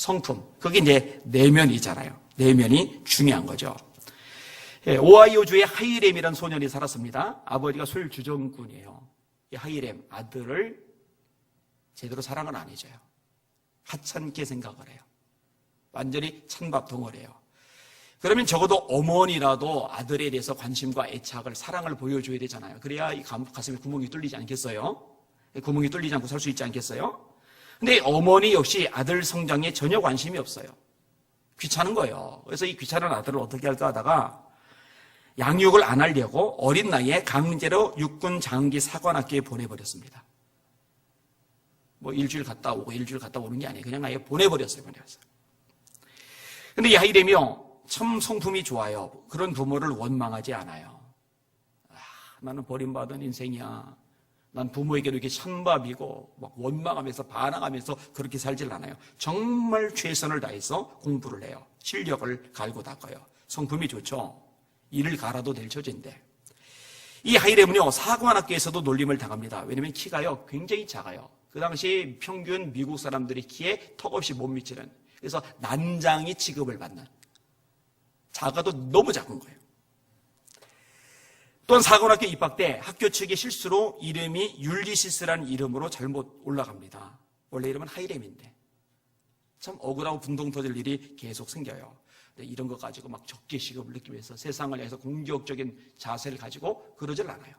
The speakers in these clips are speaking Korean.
성품. 그게 이제 내면이잖아요. 내면이 중요한 거죠. 오하이오주에 하이렘이라는 소년이 살았습니다. 아버지가 술주정꾼이에요. 이 하이렘 아들을 제대로 사랑은 안 해줘요. 하찮게 생각을 해요. 완전히 찬밥 덩어리예요. 그러면 적어도 어머니라도 아들에 대해서 관심과 애착을, 사랑을 보여줘야 되잖아요. 그래야 이 가슴에 구멍이 뚫리지 않겠어요? 구멍이 뚫리지 않고 살 수 있지 않겠어요? 근데 어머니 역시 아들 성장에 전혀 관심이 없어요. 귀찮은 거예요. 그래서 이 귀찮은 아들을 어떻게 할까 하다가 양육을 안 하려고 어린 나이에 강제로 육군 장기 사관학교에 보내버렸습니다. 뭐 일주일 갔다 오고 일주일 갔다 오는 게 아니에요. 그냥 아예 보내버렸어요. 근데 이 하이렘이요, 참 성품이 좋아요. 그런 부모를 원망하지 않아요. 나는 버림받은 인생이야. 난 부모에게도 이렇게 찬밥이고 막 원망하면서 반항하면서 그렇게 살질 않아요. 정말 최선을 다해서 공부를 해요. 실력을 갈고 닦아요. 성품이 좋죠. 이를 갈아도 될 처지인데. 이 하이렘은요, 사관학교에서도 놀림을 당합니다. 왜냐하면 키가요 굉장히 작아요. 그 당시 평균 미국 사람들의 키에 턱없이 못 미치는, 그래서 난장이 취급을 받는, 작아도 너무 작은 거예요. 또한 사관학교 입학 때 학교 측의 실수로 이름이 율리시스라는 이름으로 잘못 올라갑니다. 원래 이름은 하이렘인데 참 억울하고 분동 터질 일이 계속 생겨요. 근데 이런 거 가지고 막 적개시급을 느끼면서 세상을 향해서 공격적인 자세를 가지고 그러질 않아요.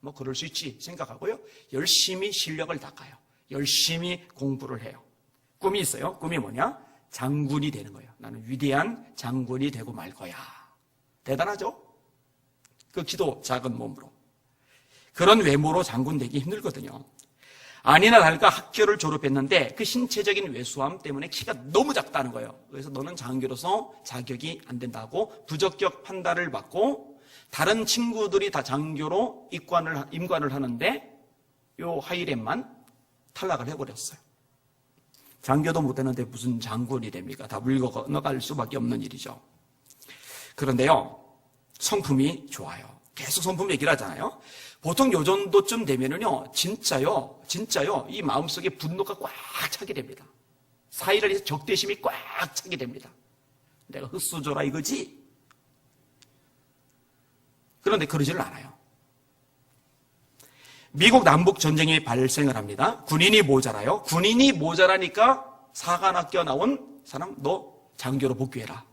뭐 그럴 수 있지 생각하고요, 열심히 실력을 닦아요. 열심히 공부를 해요. 꿈이 있어요. 꿈이 뭐냐? 장군이 되는 거예요. 나는 위대한 장군이 되고 말 거야. 대단하죠? 그 키도 작은 몸으로. 그런 외모로 장군 되기 힘들거든요. 아니나 다를까 학교를 졸업했는데 그 신체적인 왜소함 때문에 키가 너무 작다는 거예요. 그래서 너는 장교로서 자격이 안 된다고 부적격 판단을 받고 다른 친구들이 다 장교로 임관을 하는데 요 하이렘만 탈락을 해버렸어요. 장교도 못 되는데 무슨 장군이 됩니까? 다 물고 건너갈 수밖에 없는 일이죠. 그런데요, 성품이 좋아요. 계속 성품 얘기를 하잖아요. 보통 요 정도쯤 되면은요, 진짜요, 이 마음속에 분노가 꽉 차게 됩니다. 사이를 해서 적대심이 꽉 차게 됩니다. 내가 흙수 줘라 이거지? 그런데 그러지를 않아요. 미국 남북 전쟁이 발생을 합니다. 군인이 모자라요. 군인이 모자라니까 사관학교 나온 사람 너 장교로 복귀해라.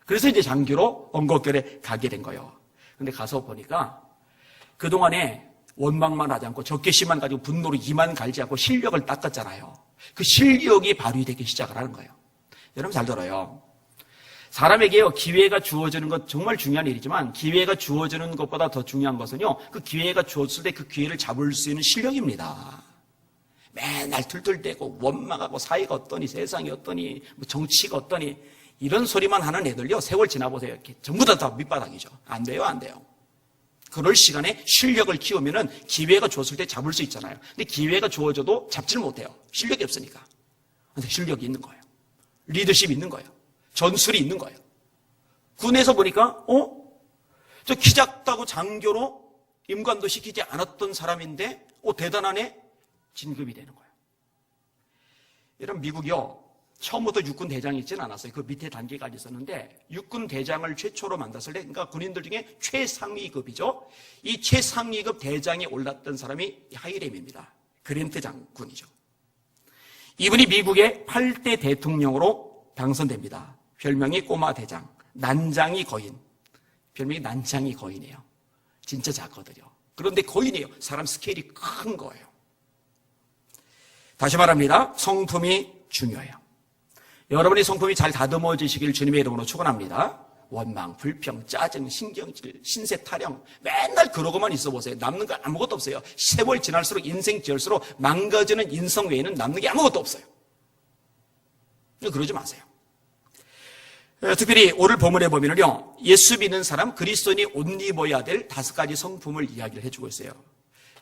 그래서 이제 장교로 언거결에 가게 된 거예요. 근데 가서 보니까 그동안에 원망만 하지 않고 적개심만 가지고 분노로 이만 갈지 않고 실력을 닦았잖아요. 그 실력이 발휘되기 시작을 하는 거예요. 여러분 잘 들어요. 사람에게요, 기회가 주어지는 것 정말 중요한 일이지만 기회가 주어지는 것보다 더 중요한 것은요, 그 기회가 주어졌을 때 그 기회를 잡을 수 있는 실력입니다. 맨날 툴툴대고 원망하고 사회가 어떠니 세상이 어떠니 뭐 정치가 어떠니 이런 소리만 하는 애들요, 세월 지나보세요. 이렇게 전부 다 밑바닥이죠. 안 돼요. 그럴 시간에 실력을 키우면은 기회가 주어졌을 때 잡을 수 있잖아요. 근데 기회가 주어져도 잡지를 못해요. 실력이 없으니까. 근데 실력이 있는 거예요. 리더십이 있는 거예요. 전술이 있는 거예요. 군에서 보니까 저 키 작다고 장교로 임관도 시키지 않았던 사람인데 대단하네? 진급이 되는 거예요. 이런 미국이요, 처음부터 육군 대장이 있지는 않았어요. 그 밑에 단계까지 있었는데 육군 대장을 최초로 만났을 때, 그러니까 군인들 중에 최상위급이죠. 이 최상위급 대장에 올랐던 사람이 하이렘입니다. 그랜트 장군이죠. 이분이 미국의 8대 대통령으로 당선됩니다. 별명이 꼬마 대장, 난장이 거인. 별명이 난장이 거인이에요. 진짜 작거든요. 그런데 거인이에요. 사람 스케일이 큰 거예요. 다시 말합니다. 성품이 중요해요. 여러분이 성품이 잘 다듬어지시길 주님의 이름으로 축원합니다. 원망, 불평, 짜증, 신경질, 신세 타령 맨날 그러고만 있어 보세요. 남는 거 아무것도 없어요. 세월 지날수록 인생 지을수록 망가지는 인성 외에는 남는 게 아무것도 없어요. 그러지 마세요. 특별히 오늘 본문에 보면요, 예수 믿는 사람, 그리스도인이 옷 입어야 될 5가지 성품을 이야기를 해주고 있어요.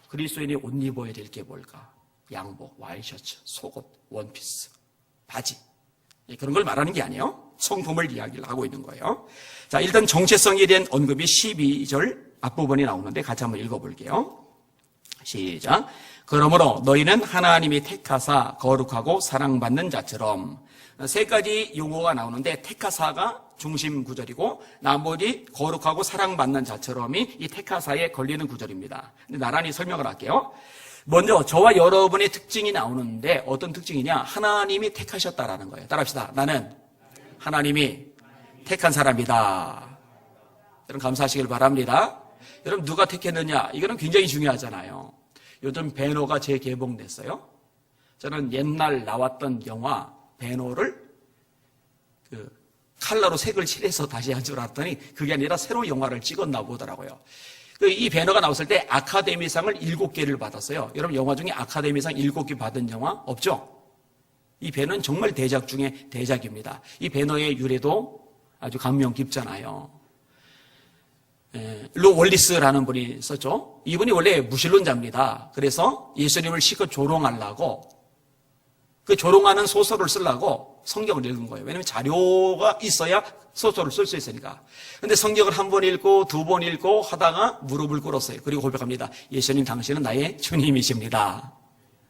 그리스도인이 옷 입어야 될 게 뭘까? 양복, 와이셔츠, 속옷, 원피스, 바지. 그런 걸 말하는 게 아니에요. 성품을 이야기를 하고 있는 거예요. 자, 일단 정체성에 대한 언급이 12절 앞부분에 나오는데 같이 한번 읽어볼게요. 시작. 그러므로 너희는 하나님이 택하사 거룩하고 사랑받는 자처럼. 세 가지 용어가 나오는데 택하사가 중심 구절이고 나머지 거룩하고 사랑받는 자처럼이 이 택하사에 걸리는 구절입니다. 근데 나란히 설명을 할게요. 먼저 저와 여러분의 특징이 나오는데 어떤 특징이냐? 하나님이 택하셨다라는 거예요. 따라합시다. 나는 하나님이 택한 사람이다. 여러분 감사하시길 바랍니다. 여러분 누가 택했느냐? 이거는 굉장히 중요하잖아요. 요즘 배너가 재개봉됐어요. 저는 옛날 나왔던 영화 배너를 칼라로 색을 칠해서 다시 한 줄 알았더니 그게 아니라 새로 영화를 찍었나 보더라고요. 이 배너가 나왔을 때 아카데미상을 7개를 받았어요. 여러분 영화 중에 아카데미상 7개 받은 영화 없죠? 이 배너는 정말 대작 중에 대작입니다. 이 배너의 유래도 아주 감명 깊잖아요. 루 월리스라는 분이 썼죠. 이분이 원래 무신론자입니다. 그래서 예수님을 실컷 조롱하려고 그 조롱하는 소설을 쓰려고 성경을 읽은 거예요. 왜냐하면 자료가 있어야 소설을 쓸 수 있으니까. 근데 성경을 한 번 읽고 두 번 읽고 하다가 무릎을 꿇었어요. 그리고 고백합니다. 예수님 당신은 나의 주님이십니다.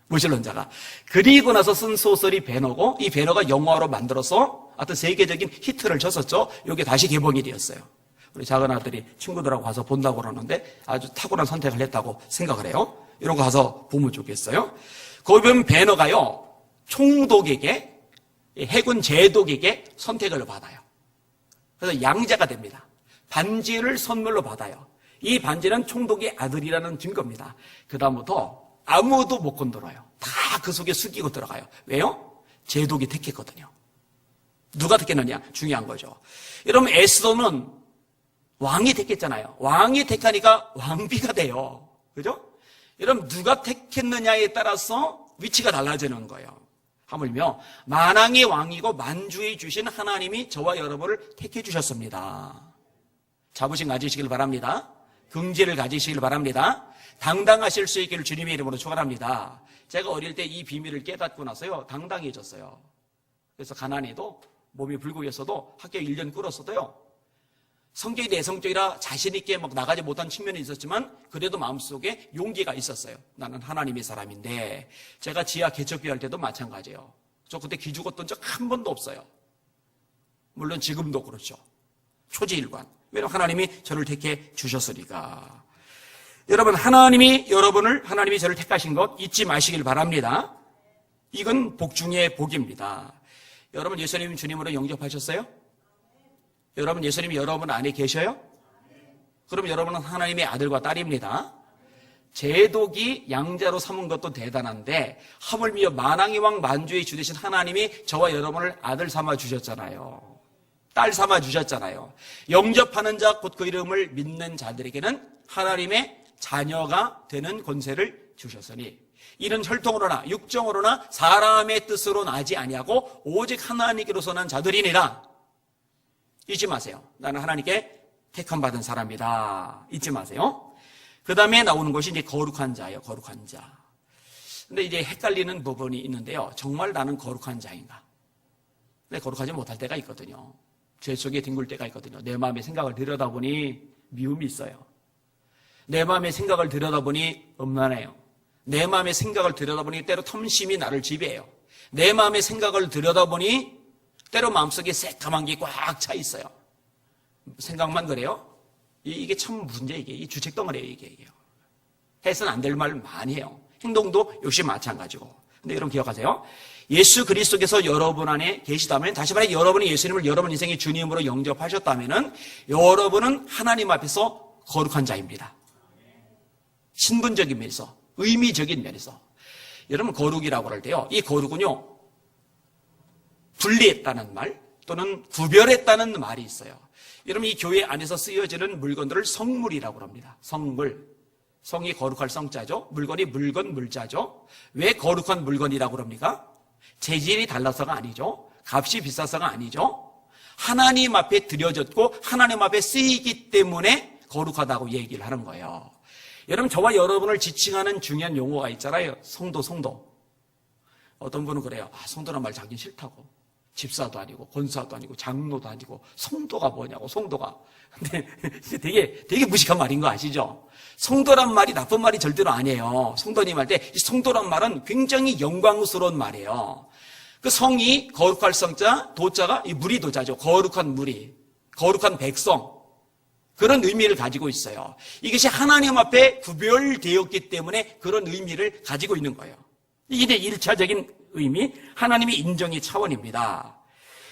무신론자가. 그리고 나서 쓴 소설이 배너고 이 배너가 영화로 만들어서 하여튼 세계적인 히트를 쳤었죠. 이게 다시 개봉이 되었어요. 우리 작은 아들이 친구들하고 가서 본다고 그러는데 아주 탁월한 선택을 했다고 생각을 해요. 이런 거 가서 보면 좋겠어요. 거기 보면 배너가요. 총독에게 해군 제독에게 선택을 받아요. 그래서 양자가 됩니다. 반지를 선물로 받아요. 이 반지는 총독의 아들이라는 증거입니다. 그 다음부터 아무도 못 건드려요. 다 그 속에 숨기고 들어가요. 왜요? 제독이 택했거든요. 누가 택했느냐? 중요한 거죠. 여러분 에스더는 왕이 택했잖아요. 왕이 택하니까 왕비가 돼요. 그죠? 여러분 누가 택했느냐에 따라서 위치가 달라지는 거예요. 하물며 만왕의 왕이고 만주에 주신 하나님이 저와 여러분을 택해 주셨습니다. 자부심 가지시길 바랍니다. 긍지를 가지시길 바랍니다. 당당하실 수 있기를 주님의 이름으로 축원합니다. 제가 어릴 때 이 비밀을 깨닫고 나서요 당당해졌어요. 그래서 가난해도 몸이 불구했어도 학교 1년 꿇었어도요 성격이 내성적이라 자신 있게 막 나가지 못한 측면이 있었지만 그래도 마음속에 용기가 있었어요. 나는 하나님의 사람인데. 제가 지하 개척비 할 때도 마찬가지예요. 저 그때 기죽었던 적 한 번도 없어요. 물론 지금도 그렇죠. 초지일관. 왜냐하면 하나님이 저를 택해 주셨으니까. 여러분 하나님이 저를 택하신 것 잊지 마시길 바랍니다. 이건 복 중에 복입니다. 여러분 예수님 주님으로 영접하셨어요? 여러분 예수님이 여러분 안에 계셔요? 그럼 여러분은 하나님의 아들과 딸입니다. 제독이 양자로 삼은 것도 대단한데 하물며 만왕의 왕 만주의 주 되신 하나님이 저와 여러분을 아들 삼아 주셨잖아요. 딸 삼아 주셨잖아요. 영접하는 자 곧 그 이름을 믿는 자들에게는 하나님의 자녀가 되는 권세를 주셨으니 이는 혈통으로나 육정으로나 사람의 뜻으로 나지 아니하고 오직 하나님께로서 난 자들이니라. 잊지 마세요. 나는 하나님께 택함 받은 사람이다. 잊지 마세요. 그 다음에 나오는 것이 이제 거룩한 자예요. 거룩한 자. 근데 이제 헷갈리는 부분이 있는데요. 정말 나는 거룩한 자인가? 근데 거룩하지 못할 때가 있거든요. 죄 속에 뒹굴 때가 있거든요. 내 마음의 생각을 들여다보니 미움이 있어요. 내 마음의 생각을 들여다보니 음란해요. 내 마음의 생각을 들여다보니 때로 탐심이 나를 지배해요. 내 마음의 생각을 들여다보니 때로 마음속에 새까만 게 꽉 차 있어요. 생각만 그래요? 이게 참 문제, 이게. 이 주책덩어리예요, 이게. 해서는 안 될 말 많이 해요. 행동도 역시 마찬가지고. 근데 여러분 기억하세요. 예수 그리스도께서 여러분 안에 계시다면, 다시 말해 여러분이 예수님을 여러분 인생의 주님으로 영접하셨다면 여러분은 하나님 앞에서 거룩한 자입니다. 신분적인 면에서, 의미적인 면에서. 여러분 거룩이라고 할 때요. 이 거룩은요. 분리했다는 말 또는 구별했다는 말이 있어요. 여러분 이 교회 안에서 쓰여지는 물건들을 성물이라고 합니다. 성물. 성이 거룩할 성자죠. 물건이 물건 물자죠. 왜 거룩한 물건이라고 합니까? 재질이 달라서가 아니죠. 값이 비싸서가 아니죠. 하나님 앞에 드려졌고 하나님 앞에 쓰이기 때문에 거룩하다고 얘기를 하는 거예요. 여러분 저와 여러분을 지칭하는 중요한 용어가 있잖아요. 성도. 어떤 분은 그래요. 성도란 말 자기 싫다고. 집사도 아니고 권사도 아니고 장로도 아니고 성도가 뭐냐고, 성도가. 근데 되게 무식한 말인 거 아시죠? 성도란 말이 나쁜 말이 절대로 아니에요. 성도님 할 때 이 성도란 말은 굉장히 영광스러운 말이에요. 그 성이 거룩할 성자, 도자가 이 무리 도자죠. 거룩한 무리, 거룩한 백성. 그런 의미를 가지고 있어요. 이것이 하나님 앞에 구별되었기 때문에 그런 의미를 가지고 있는 거예요. 이게 1차적인 의미, 하나님의 인정의 차원입니다.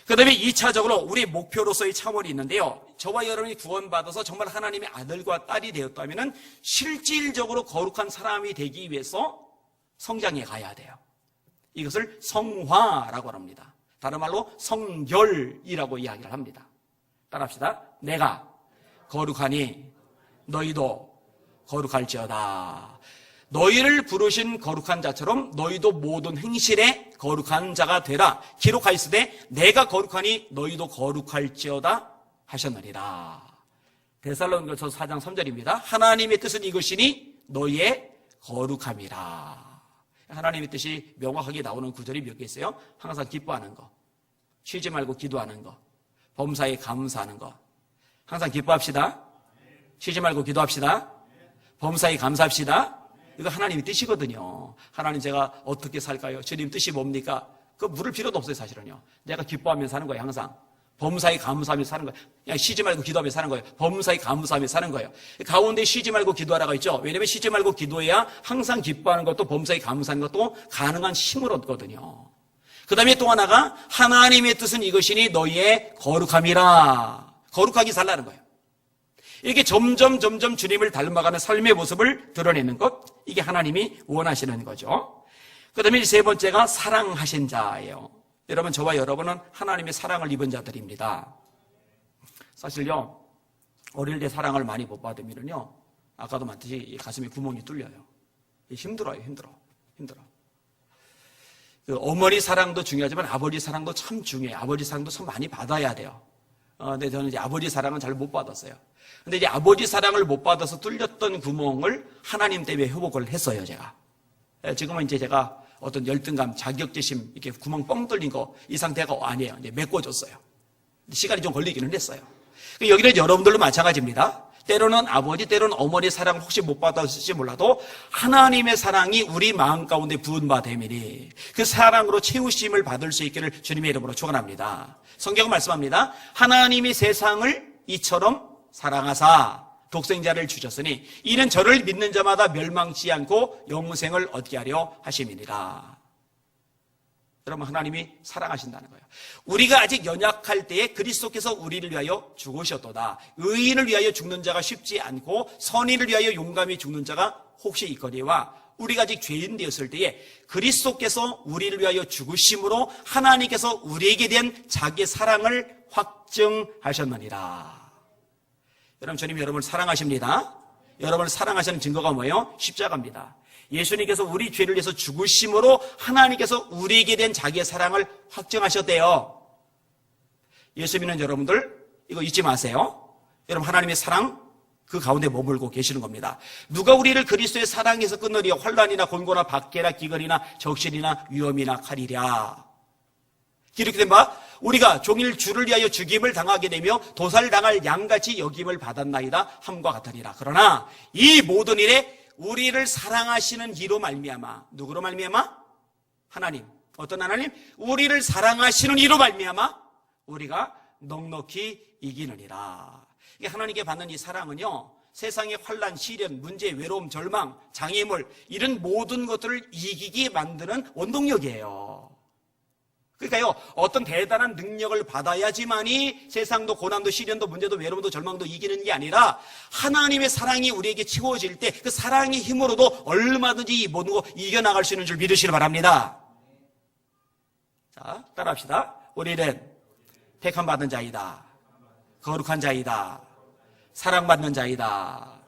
그 다음에 2차적으로 우리의 목표로서의 차원이 있는데요. 저와 여러분이 구원받아서 정말 하나님의 아들과 딸이 되었다면 실질적으로 거룩한 사람이 되기 위해서 성장해 가야 돼요. 이것을 성화라고 합니다. 다른 말로 성결이라고 이야기를 합니다. 따라합시다. 내가 거룩하니 너희도 거룩할지어다. 너희를 부르신 거룩한 자처럼 너희도 모든 행실에 거룩한 자가 되라. 기록하였으되 내가 거룩하니 너희도 거룩할지어다 하셨느니라. 데살로니가서 4장 3절입니다. 하나님의 뜻은 이것이니 너희의 거룩함이라. 하나님의 뜻이 명확하게 나오는 구절이 몇 개 있어요. 항상 기뻐하는 거, 쉬지 말고 기도하는 거, 범사에 감사하는 거. 항상 기뻐합시다. 쉬지 말고 기도합시다. 범사에 감사합시다. 이거 하나님의 뜻이거든요. 하나님 제가 어떻게 살까요? 주님 뜻이 뭡니까? 그거 물을 필요도 없어요. 사실은요. 내가 기뻐하며 사는 거예요. 항상 범사에 감사하며 사는 거예요. 그냥 쉬지 말고 기도하며 사는 거예요. 범사에 감사하며 사는 거예요. 가운데 쉬지 말고 기도하라고 있죠. 왜냐하면 쉬지 말고 기도해야 항상 기뻐하는 것도 범사에 감사하는 것도 가능한 힘을 얻거든요. 그 다음에 또 하나가 하나님의 뜻은 이것이니 너희의 거룩함이라. 거룩하게 살라는 거예요. 이렇게 점점 주님을 닮아가는 삶의 모습을 드러내는 것, 이게 하나님이 원하시는 거죠. 그 다음에 세 번째가 사랑하신 자예요. 여러분, 저와 여러분은 하나님의 사랑을 입은 자들입니다. 사실요, 어릴 때 사랑을 많이 못 받으면요, 아까도 말했듯이 가슴에 구멍이 뚫려요. 힘들어요. 그 어머니 사랑도 중요하지만 아버지 사랑도 참 중요해요. 아버지 사랑도 참 많이 받아야 돼요. 근데 저는 이제 아버지 사랑은 잘 못 받았어요. 근데 이제 아버지 사랑을 못 받아서 뚫렸던 구멍을 하나님 때문에 회복을 했어요, 제가. 지금은 이제 제가 어떤 열등감, 자격지심, 이렇게 구멍 뻥 뚫린 거, 이 상태가 아니에요. 이제 메꿔줬어요. 시간이 좀 걸리기는 했어요. 여기는 여러분들도 마찬가지입니다. 때로는 아버지, 때로는 어머니 사랑을 혹시 못 받았을지 몰라도 하나님의 사랑이 우리 마음 가운데 부은 바 되미니 그 사랑으로 채우심을 받을 수 있기를 주님의 이름으로 축원합니다. 성경은 말씀합니다. 하나님이 세상을 이처럼 사랑하사 독생자를 주셨으니 이는 저를 믿는 자마다 멸망치 않고 영생을 얻게 하려 하심이니라. 여러분, 하나님이 사랑하신다는 거예요. 우리가 아직 연약할 때에 그리스도께서 우리를 위하여 죽으셨도다. 의인을 위하여 죽는 자가 쉽지 않고 선인을 위하여 용감히 죽는 자가 혹시 있거니와 우리가 아직 죄인 되었을 때에 그리스도께서 우리를 위하여 죽으심으로 하나님께서 우리에게 대한 자기의 사랑을 확증하셨느니라. 여러분, 주님이 여러분을 사랑하십니다. 여러분을 사랑하시는 증거가 뭐예요? 십자가입니다. 예수님께서 우리 죄를 위해서 죽으심으로 하나님께서 우리에게 된 자기의 사랑을 확증하셨대요. 예수 믿는 여러분들, 이거 잊지 마세요. 여러분, 하나님의 사랑 그 가운데 머물고 계시는 겁니다. 누가 우리를 그리스도의 사랑에서 끊으리요? 환난이나 곤고나 박해나 기근이나 적신이나 위험이나 칼이랴. 이렇게 된 바 우리가 종일 주를 위하여 죽임을 당하게 되며 도살당할 양같이 여김을 받았나이다 함과 같으니라. 그러나 이 모든 일에 우리를 사랑하시는 이로 말미암아, 누구로 말미암아? 하나님. 어떤 하나님? 우리를 사랑하시는 이로 말미암아 우리가 넉넉히 이기느니라. 하나님께 받는 이 사랑은요, 세상의 환난, 시련, 문제, 외로움, 절망, 장애물 이런 모든 것들을 이기게 만드는 원동력이에요. 그러니까요, 어떤 대단한 능력을 받아야지만이 세상도 고난도 시련도 문제도 외로움도 절망도 이기는 게 아니라 하나님의 사랑이 우리에게 채워질 때 그 사랑의 힘으로도 얼마든지 이 모든 거 이겨나갈 수 있는 줄 믿으시길 바랍니다. 자, 따라합시다. 우리는 택함받은 자이다. 거룩한 자이다. 사랑받는 자이다.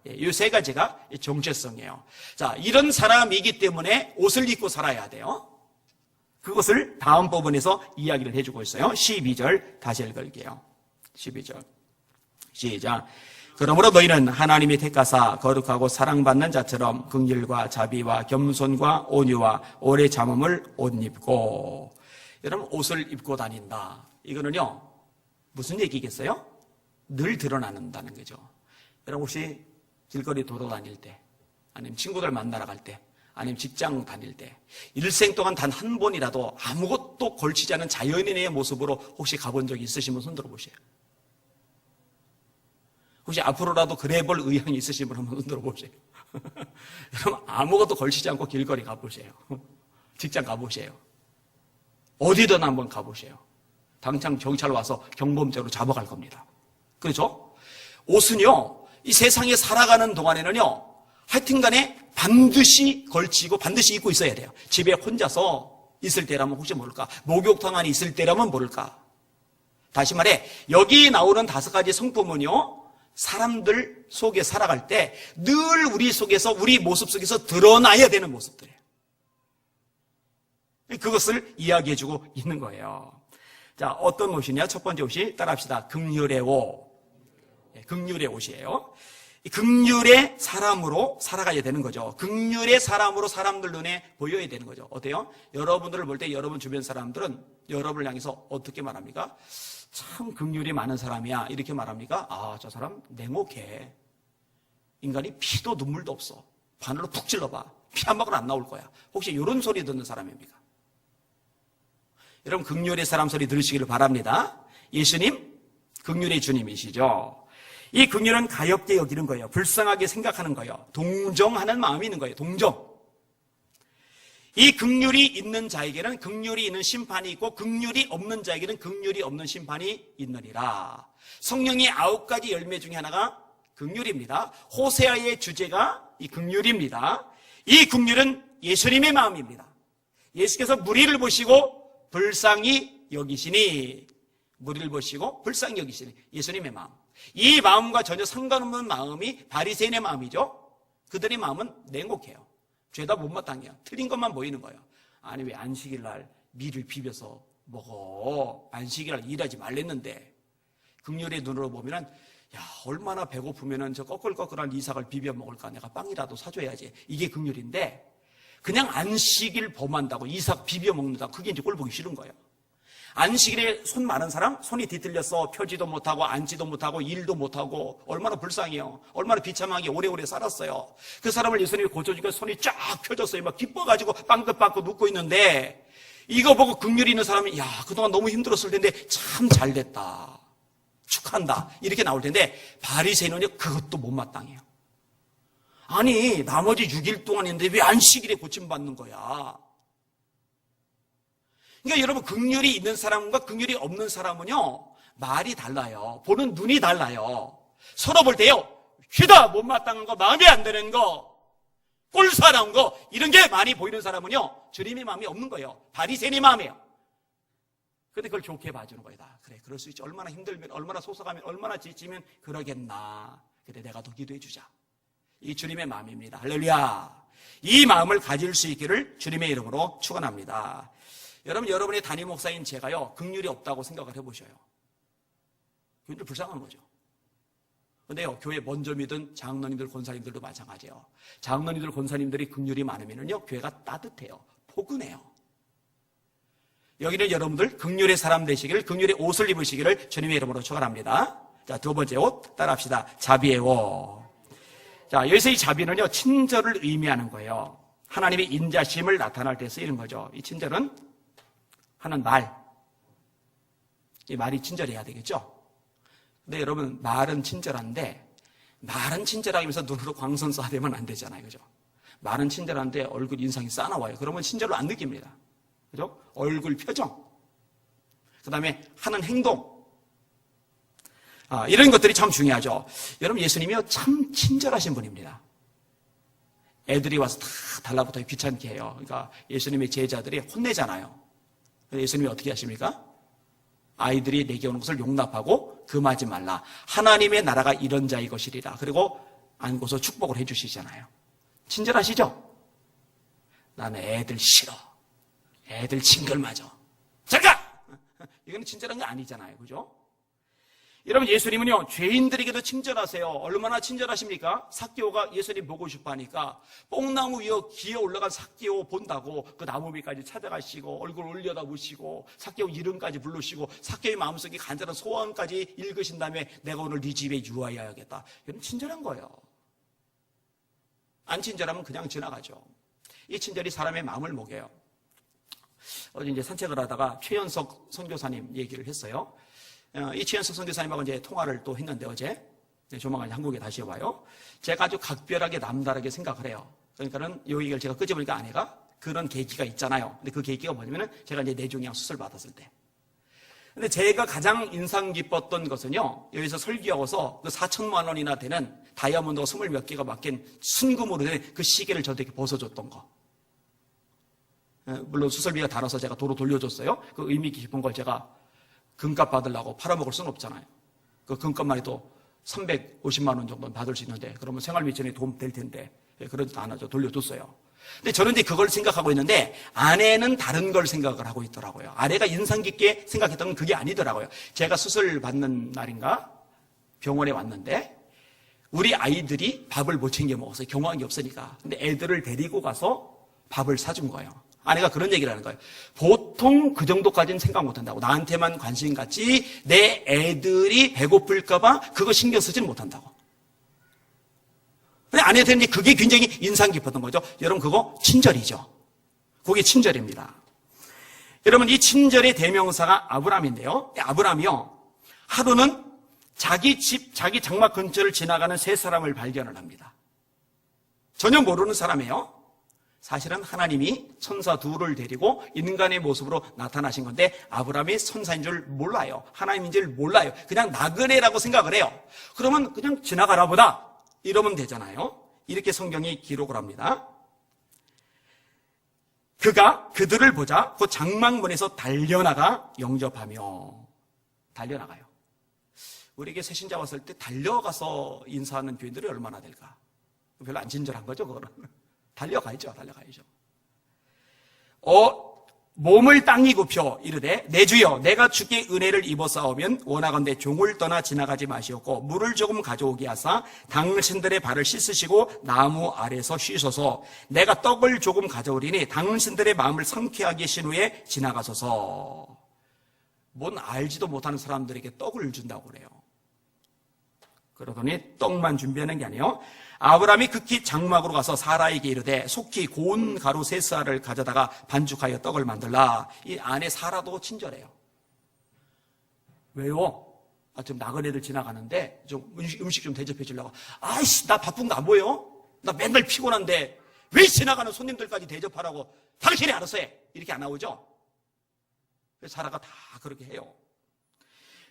이 세 가지가 정체성이에요. 자, 이런 사람이기 때문에 옷을 입고 살아야 돼요. 그것을 다음 부분에서 이야기를 해주고 있어요. 12절 다시 읽을게요. 12절 시작. 그러므로 너희는 하나님이 택하사 거룩하고 사랑받는 자처럼 긍휼과 자비와 겸손과 온유와 오래 참음을 옷 입고. 여러분, 옷을 입고 다닌다. 이거는요, 무슨 얘기겠어요? 늘 드러나는다는 거죠. 여러분, 혹시 길거리 돌아다닐 때, 아니면 친구들 만나러 갈 때, 아니면 직장 다닐 때, 일생 동안 단 한 번이라도 아무것도 걸치지 않은 자연인의 모습으로 혹시 가본 적이 있으시면 손 들어보세요. 혹시 앞으로라도 그래 볼 의향이 있으신 분 한번 손 들어보세요. 여러분, 아무것도 걸치지 않고 길거리 가보세요. 직장 가보세요. 어디든 한번 가보세요. 당장 경찰 와서 경범죄로 잡아갈 겁니다. 그렇죠? 옷은요, 이 세상에 살아가는 동안에는요, 하여튼 간에 반드시 걸치고 반드시 입고 있어야 돼요. 집에 혼자서 있을 때라면 혹시 모를까? 목욕탕 안에 있을 때라면 모를까? 다시 말해, 여기 나오는 5가지 성품은요, 사람들 속에 살아갈 때 늘 우리 속에서, 우리 모습 속에서 드러나야 되는 모습들이에요. 그것을 이야기해주고 있는 거예요. 자, 어떤 옷이냐? 첫 번째 옷이 따라합시다. 긍휼의 옷. 긍휼의 옷이에요. 긍휼의 사람으로 살아가야 되는 거죠. 긍휼의 사람으로 사람들 눈에 보여야 되는 거죠. 어때요? 여러분들을 볼 때 여러분 주변 사람들은 여러분을 향해서 어떻게 말합니까? 참 긍휼이 많은 사람이야. 이렇게 말합니까? 아, 저 사람 냉혹해. 인간이 피도 눈물도 없어. 바늘로 푹 찔러봐. 피 한 방울 안 나올 거야. 혹시 이런 소리 듣는 사람입니까? 여러분, 긍휼의 사람 소리 들으시기를 바랍니다. 예수님, 긍휼의 주님이시죠. 이 긍휼은 가엾게 여기는 거예요. 불쌍하게 생각하는 거예요. 동정하는 마음이 있는 거예요. 동정. 이 긍휼이 있는 자에게는 긍휼이 있는 심판이 있고, 긍휼이 없는 자에게는 긍휼이 없는 심판이 있느니라. 성령의 9가지 열매 중에 하나가 긍휼입니다. 호세아의 주제가 이 긍휼입니다. 이 긍휼은 예수님의 마음입니다. 예수께서 무리를 보시고 불쌍히 여기시니, 무리를 보시고 불쌍히 여기시니, 예수님의 마음. 이 마음과 전혀 상관없는 마음이 바리새인의 마음이죠. 그들의 마음은 냉혹해요. 죄다 못마땅해요. 틀린 것만 보이는 거예요. 아니, 왜 안식일 날 밀을 비벼서 먹어? 안식일 날 일하지 말랬는데. 긍휼의 눈으로 보면은, 야, 얼마나 배고프면은 저 꺼끌꺼끌한 이삭을 비벼 먹을까? 내가 빵이라도 사줘야지. 이게 긍휼인데, 그냥 안식일 범한다고 이삭 비벼 먹는다고, 그게 이제 꼴 보기 싫은 거예요. 안식일에 손 많은 사람, 손이 뒤틀려서 펴지도 못하고 앉지도 못하고 일도 못하고 얼마나 불쌍해요. 얼마나 비참하게 오래오래 살았어요. 그 사람을 예수님이 고쳐주니까 손이 쫙 펴졌어요. 막 기뻐가지고 빵긋빵긋 웃고 있는데, 이거 보고 긍휼이 있는 사람이, 야, 그동안 너무 힘들었을 텐데 참 잘됐다, 축한다, 이렇게 나올 텐데, 바리새인은요, 그것도 못마땅해요. 아니, 나머지 6일 동안 있는데 왜 안식일에 고침받는 거야? 그러니까 여러분, 긍휼이 있는 사람과 긍휼이 없는 사람은요, 말이 달라요. 보는 눈이 달라요. 서로 볼 때요, 죄다 못마땅한 거, 마음에 안 드는 거, 꼴사나운 거, 이런 게 많이 보이는 사람은요, 주님의 마음이 없는 거예요. 바리새인의 마음이에요. 근데 그걸 좋게 봐주는 거다. 그래, 그럴 수 있지. 얼마나 힘들면, 얼마나 속상하면, 얼마나 지치면 그러겠나. 그래, 내가 더 기도해 주자. 이 주님의 마음입니다. 할렐루야. 이 마음을 가질 수 있기를 주님의 이름으로 축원합니다. 여러분, 여러분의 담임 목사인 제가요, 긍휼이 없다고 생각을 해보셔요. 굉장히 불쌍한 거죠. 근데요, 교회 먼저 믿은 장로님들, 권사님들도 마찬가지예요. 장로님들, 권사님들이 긍휼이 많으면요, 교회가 따뜻해요. 포근해요. 여기는 여러분들 긍휼의 사람 되시기를, 긍휼의 옷을 입으시기를 주님의 이름으로 축원합니다. 자, 두 번째 옷 따라합시다. 자비의 옷. 자, 여기서 이 자비는요, 친절을 의미하는 거예요. 하나님의 인자심을 나타날 때 쓰이는 거죠. 이 친절은 하는 말. 이 말이 친절해야 되겠죠? 근데 여러분, 말은 친절한데, 말은 친절하면서 눈으로 광선 쏴대면 안 되잖아요. 그죠? 말은 친절한데 얼굴 인상이 싸나와요. 그러면 친절로 안 느낍니다. 그죠? 얼굴 표정. 그 다음에 하는 행동. 이런 것들이 참 중요하죠. 여러분, 예수님이요, 참 친절하신 분입니다. 애들이 와서 다 달라붙어 귀찮게 해요. 그러니까 예수님의 제자들이 혼내잖아요. 예수님이 어떻게 하십니까? 아이들이 내게 오는 것을 용납하고 금하지 말라. 하나님의 나라가 이런 자의 것이리라. 그리고 안고서 축복을 해주시잖아요. 친절하시죠? 나는 애들 싫어. 애들 징글맞아. 잠깐! 이건 친절한 게 아니잖아요. 그죠? 여러분, 예수님은요, 죄인들에게도 친절하세요. 얼마나 친절하십니까? 삭개오가 예수님 보고 싶어 하니까 뽕나무 위에 기어 올라간 삭개오 본다고 그 나무 위까지 찾아가시고 얼굴 올려다보시고 삭개오 이름까지 부르시고 삭개오의 마음속에 간절한 소원까지 읽으신 다음에 내가 오늘 네 집에 유하여야겠다. 이건 친절한 거예요. 안 친절하면 그냥 지나가죠. 이 친절이 사람의 마음을 먹여요. 어제 이제 산책을 하다가 최연석 선교사님 얘기를 했어요. 이 최연석 선교사님하고 이제 통화를 또 했는데 어제 조만간 한국에 다시 와요. 제가 아주 각별하게 남다르게 생각을 해요. 그러니까는 이 얘기를 제가 끄집으니까 아내가 그런 계기가 있잖아요. 근데 그 계기가 뭐냐면은 제가 이제 뇌종양 수술 받았을 때. 근데 제가 가장 인상 깊었던 것은요, 여기서 설교하고서 그 4천만 원이나 되는 다이아몬드가 20몇 개가 막힌 순금으로 된 그 시계를 저한테 이렇게 벗어줬던 거. 물론 수술비가 달아서 제가 도로 돌려줬어요. 그 의미 깊은 걸 제가 금값 받으려고 팔아먹을 수는 없잖아요. 그 금값만 해도 350만 원 정도는 받을 수 있는데 그러면 생활 미천에 도움 될 텐데 그러지도 않아죠. 돌려줬어요. 근데 저는 이제 그걸 생각하고 있는데 아내는 다른 걸 생각을 하고 있더라고요. 아내가 인상 깊게 생각했던 건 그게 아니더라고요. 제가 수술 받는 날인가 병원에 왔는데 우리 아이들이 밥을 못 챙겨 먹었어요. 경황이 없으니까. 근데 애들을 데리고 가서 밥을 사준 거예요. 아내가 그런 얘기를 하는 거예요. 보통 그 정도까지는 생각 못 한다고. 나한테만 관심 갖지 내 애들이 배고플까봐 그거 신경 쓰지는 못한다고. 근데 아내한테는 그게 굉장히 인상 깊었던 거죠. 여러분, 그거 친절이죠. 그게 친절입니다. 여러분, 이 친절의 대명사가 아브라함인데요. 아브라함이요, 하루는 자기 집, 자기 장막 근처를 지나가는 세 사람을 발견을 합니다. 전혀 모르는 사람이에요. 사실은 하나님이 천사 둘을 데리고 인간의 모습으로 나타나신 건데 아브라함이 천사인 줄 몰라요. 하나님인 줄 몰라요. 그냥 나그네라고 생각을 해요. 그러면 그냥 지나가나 보다 이러면 되잖아요. 이렇게 성경이 기록을 합니다. 그가 그들을 보자 그 장막문에서 달려나가 영접하며. 달려나가요. 우리에게 새신자 왔을 때 달려가서 인사하는 교인들이 얼마나 될까? 별로 안 친절한 거죠, 그거는. 달려가야죠. 몸을 땅에 굽혀 이르되 내 주여 내가 주께 은혜를 입어싸우면 원하건대 종을 떠나 지나가지 마시옵고 물을 조금 가져오게 하사 당신들의 발을 씻으시고 나무 아래서 쉬소서. 내가 떡을 조금 가져오리니 당신들의 마음을 상쾌하게 하신 후에 지나가소서. 뭔 알지도 못하는 사람들에게 떡을 준다고 그래요. 그러더니 떡만 준비하는 게 아니에요. 아브라함이 극히 장막으로 가서 사라에게 이르되 속히 고운 가루 세 쌀을 가져다가 반죽하여 떡을 만들라. 이 아내 사라도 친절해요. 왜요? 좀 나그네들 지나가는데 좀 음식 좀 대접해 주려고. 아이씨, 나 바쁜 거 안 보여? 나 맨날 피곤한데 왜 지나가는 손님들까지 대접하라고 당신이 알아서 해. 이렇게 안 나오죠? 그래서 사라가 다 그렇게 해요.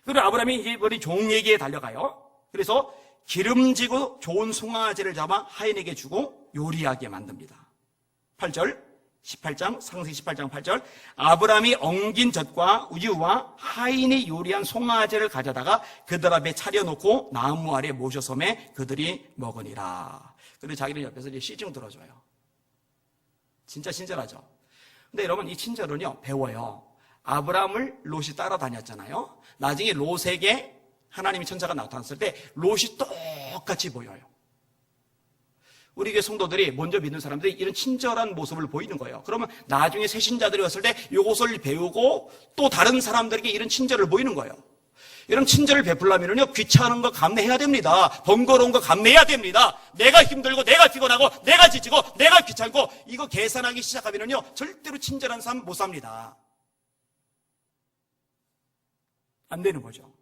그리고 아브라함이 이제 우리 종에게 달려가요. 그래서 기름지고 좋은 송아지를 잡아 하인에게 주고 요리하게 만듭니다. 8절, 18장, 상세히 18장 8절. 아브라함이 엉긴 젖과 우유와 하인이 요리한 송아지를 가져다가 그들 앞에 차려놓고 나무 아래 모셔섬에 그들이 먹으니라. 그리고 자기는 옆에서 이제 시중 들어줘요. 진짜 친절하죠. 근데 여러분, 이 친절은요, 배워요. 아브라함을 롯이 따라다녔잖아요. 나중에 롯에게 하나님의 천사가 나타났을 때 롯이 똑같이 보여요. 우리 교회 성도들이 먼저 믿는 사람들이 이런 친절한 모습을 보이는 거예요. 그러면 나중에 새신자들이 왔을 때 이것을 배우고 또 다른 사람들에게 이런 친절을 보이는 거예요. 이런 친절을 베풀려면요, 귀찮은 거 감내해야 됩니다. 번거로운 거 감내해야 됩니다. 내가 힘들고 내가 피곤하고 내가 지치고 내가 귀찮고 이거 계산하기 시작하면요 절대로 친절한 삶 못 삽니다. 안 되는 거죠.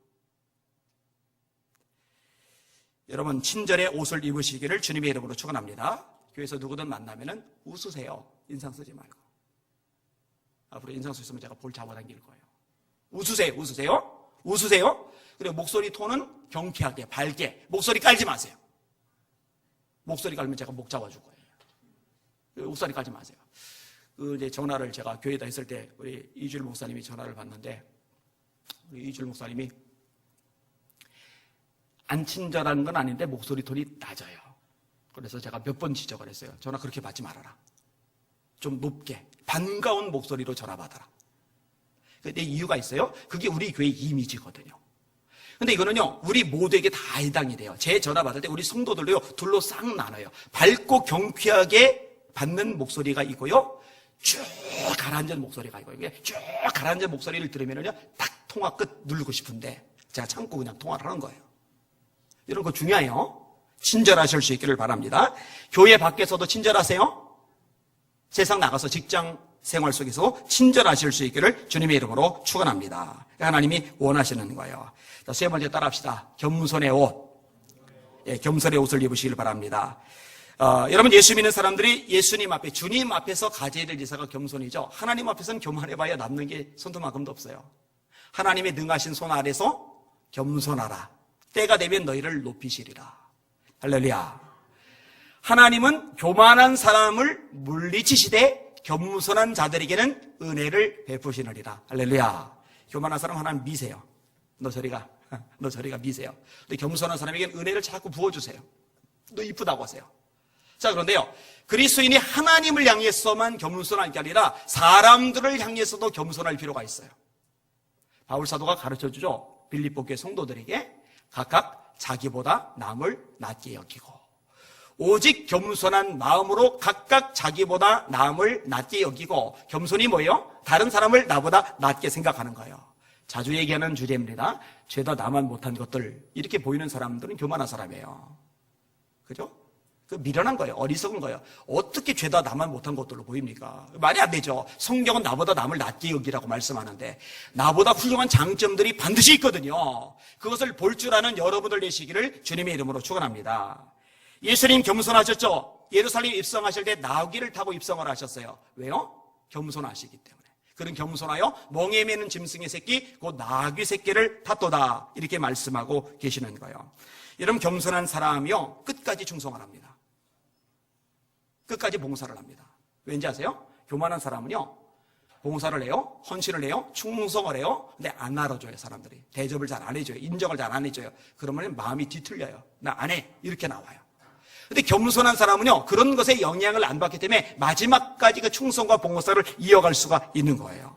여러분, 친절의 옷을 입으시기를 주님의 이름으로 축원합니다. 교회에서 누구든 만나면은 웃으세요. 인상 쓰지 말고. 앞으로 인상 쓰시면 제가 볼 잡아당길 거예요. 웃으세요. 그리고 목소리 톤은 경쾌하게, 밝게. 목소리 깔지 마세요. 목소리 깔면 제가 목 잡아줄 거예요. 목소리 깔지 마세요. 이제 전화를 제가 교회에다 했을 때 우리 이주일 목사님이 전화를 받는데 우리 이주일 목사님이 안 친절한 건 아닌데 목소리 톤이 낮아요. 그래서 제가 몇 번 지적을 했어요. 전화 그렇게 받지 말아라. 좀 높게 반가운 목소리로 전화 받아라. 근데 이유가 있어요. 그게 우리 교회 이미지거든요. 근데 이거는요, 우리 모두에게 다 해당이 돼요. 제 전화 받을 때 우리 성도들도요, 둘로 싹 나눠요. 밝고 경쾌하게 받는 목소리가 있고요, 쭉 가라앉은 목소리가 있고요. 쭉 가라앉은 목소리를 들으면요, 딱 통화 끝 누르고 싶은데, 제가 참고 그냥 통화를 하는 거예요. 이런 거 중요해요. 친절하실 수 있기를 바랍니다. 교회 밖에서도 친절하세요. 세상 나가서 직장 생활 속에서 친절하실 수 있기를 주님의 이름으로 축원합니다. 하나님이 원하시는 거예요. 자, 세 번째 따라합시다. 겸손의 옷. 예, 겸손의 옷을 입으시길 바랍니다. 여러분, 예수 믿는 사람들이 예수님 앞에, 주님 앞에서 가져야 될 제사가 겸손이죠. 하나님 앞에서는 교만해봐야 남는 게 손톱만큼도 없어요. 하나님의 능하신 손 아래서 겸손하라. 때가 되면 너희를 높이시리라. 할렐루야. 하나님은 교만한 사람을 물리치시되 겸손한 자들에게는 은혜를 베푸시느니라. 할렐루야. 교만한 사람 하나님 미세요. 너 저리가 미세요. 근데 겸손한 사람에게는 은혜를 자꾸 부어주세요. 너 이쁘다고 하세요. 자, 그런데요, 그리스도인이 하나님을 향해서만 겸손할 게 아니라 사람들을 향해서도 겸손할 필요가 있어요. 바울 사도가 가르쳐주죠. 빌립보 교회 성도들에게 각각 자기보다 남을 낮게 여기고, 오직 겸손한 마음으로 각각 자기보다 남을 낮게 여기고, 겸손이 뭐예요? 다른 사람을 나보다 낮게 생각하는 거예요. 자주 얘기하는 주제입니다. 죄다 나만 못한 것들, 이렇게 보이는 사람들은 교만한 사람이에요. 그죠? 그 미련한 거예요. 어리석은 거예요. 어떻게 죄다 나만 못한 것들로 보입니까? 말이 안 되죠. 성경은 나보다 남을 낮게 여기라고 말씀하는데, 나보다 훌륭한 장점들이 반드시 있거든요. 그것을 볼 줄 아는 여러분들 되시기를 주님의 이름으로 축원합니다. 예수님 겸손하셨죠? 예루살렘 입성하실 때 나귀를 타고 입성을 하셨어요. 왜요? 겸손하시기 때문에. 그는 겸손하여 멍에 매는 짐승의 새끼, 곧 나귀 새끼를 탔도다. 이렇게 말씀하고 계시는 거예요. 여러분, 겸손한 사람이요, 끝까지 충성을 합니다. 끝까지 봉사를 합니다. 왠지 아세요? 교만한 사람은요, 봉사를 해요, 헌신을 해요, 충성을 해요. 근데 안 알아줘요, 사람들이. 대접을 잘 안 해줘요. 인정을 잘 안 해줘요. 그러면 마음이 뒤틀려요. 나 안 해. 이렇게 나와요. 근데 겸손한 사람은요, 그런 것에 영향을 안 받기 때문에 마지막까지 그 충성과 봉사를 이어갈 수가 있는 거예요.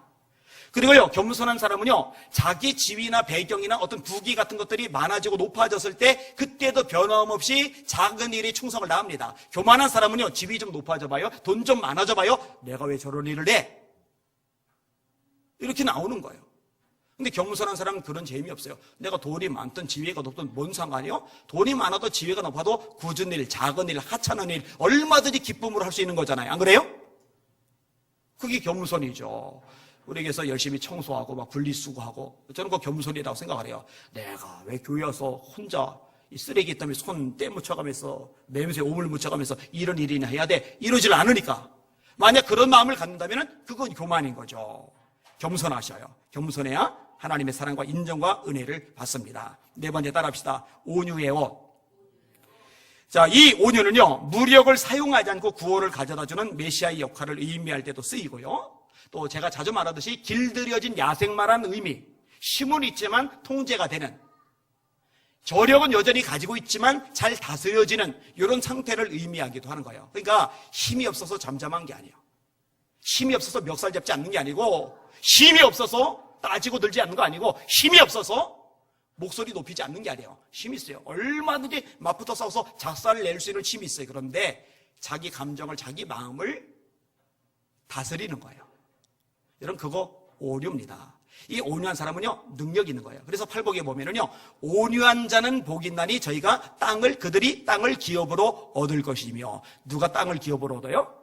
그리고요, 겸손한 사람은요, 자기 지위나 배경이나 어떤 부귀 같은 것들이 많아지고 높아졌을 때 그때도 변함없이 작은 일에 충성을 다합니다. 교만한 사람은요, 지위 좀 높아져 봐요, 돈 좀 많아져 봐요, 내가 왜 저런 일을 해? 이렇게 나오는 거예요. 근데 겸손한 사람은 그런 재미없어요. 내가 돈이 많든 지위가 높든 뭔 상관이요? 돈이 많아도 지위가 높아도 굳은 일, 작은 일, 하찮은 일 얼마든지 기쁨으로 할 수 있는 거잖아요. 안 그래요? 그게 겸손이죠. 우리에게서 열심히 청소하고 막 분리수거하고, 저는 그거 겸손이라고 생각을 해요. 내가 왜 교회 와서 혼자 이 쓰레기 때문에 손 때 묻혀가면서 냄새 오물 묻혀가면서 이런 일이나 해야 돼? 이러질 않으니까. 만약 그런 마음을 갖는다면 그건 교만인 거죠. 겸손하셔요. 겸손해야 하나님의 사랑과 인정과 은혜를 받습니다. 네 번째 따라합시다. 온유의 옷. 자, 이 온유는요, 무력을 사용하지 않고 구원을 가져다주는 메시아의 역할을 의미할 때도 쓰이고요, 또 제가 자주 말하듯이 길들여진 야생마라는 의미, 힘은 있지만 통제가 되는, 저력은 여전히 가지고 있지만 잘 다스려지는 이런 상태를 의미하기도 하는 거예요. 그러니까 힘이 없어서 잠잠한 게 아니에요. 힘이 없어서 멱살 잡지 않는 게 아니고, 힘이 없어서 따지고 들지 않는 거 아니고, 힘이 없어서 목소리 높이지 않는 게 아니에요. 힘이 있어요. 얼마든지 맞붙어 싸워서 작살을 낼 수 있는 힘이 있어요. 그런데 자기 감정을, 자기 마음을 다스리는 거예요. 여러분, 그거 온유입니다. 이 온유한 사람은요, 능력이 있는 거예요. 그래서 팔복에 보면은요, 온유한 자는 복이 있나니 저희가 그들이 땅을 기업으로 얻을 것이며, 누가 땅을 기업으로 얻어요?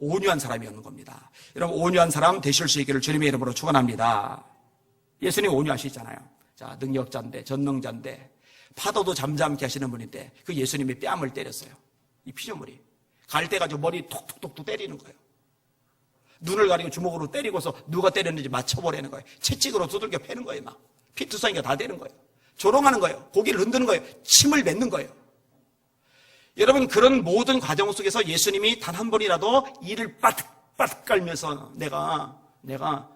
온유한 사람이 얻는 겁니다. 여러분, 온유한 사람 되실 수 있기를 주님의 이름으로 축원합니다. 예수님 온유하시잖아요. 자, 능력자인데, 전능자인데, 파도도 잠잠케 하시는 분인데, 그 예수님이 뺨을 때렸어요. 이 피조물이. 갈대 가지고 머리 톡톡톡 때리는 거예요. 눈을 가리고 주먹으로 때리고서 누가 때렸는지 맞춰보라는 거예요. 채찍으로 두들겨 패는 거예요. 막 피투성이가 다 되는 거예요. 조롱하는 거예요. 고기를 흔드는 거예요. 침을 뱉는 거예요. 여러분, 그런 모든 과정 속에서 예수님이 단 한 번이라도 이를 빠득빠득 깔면서 내가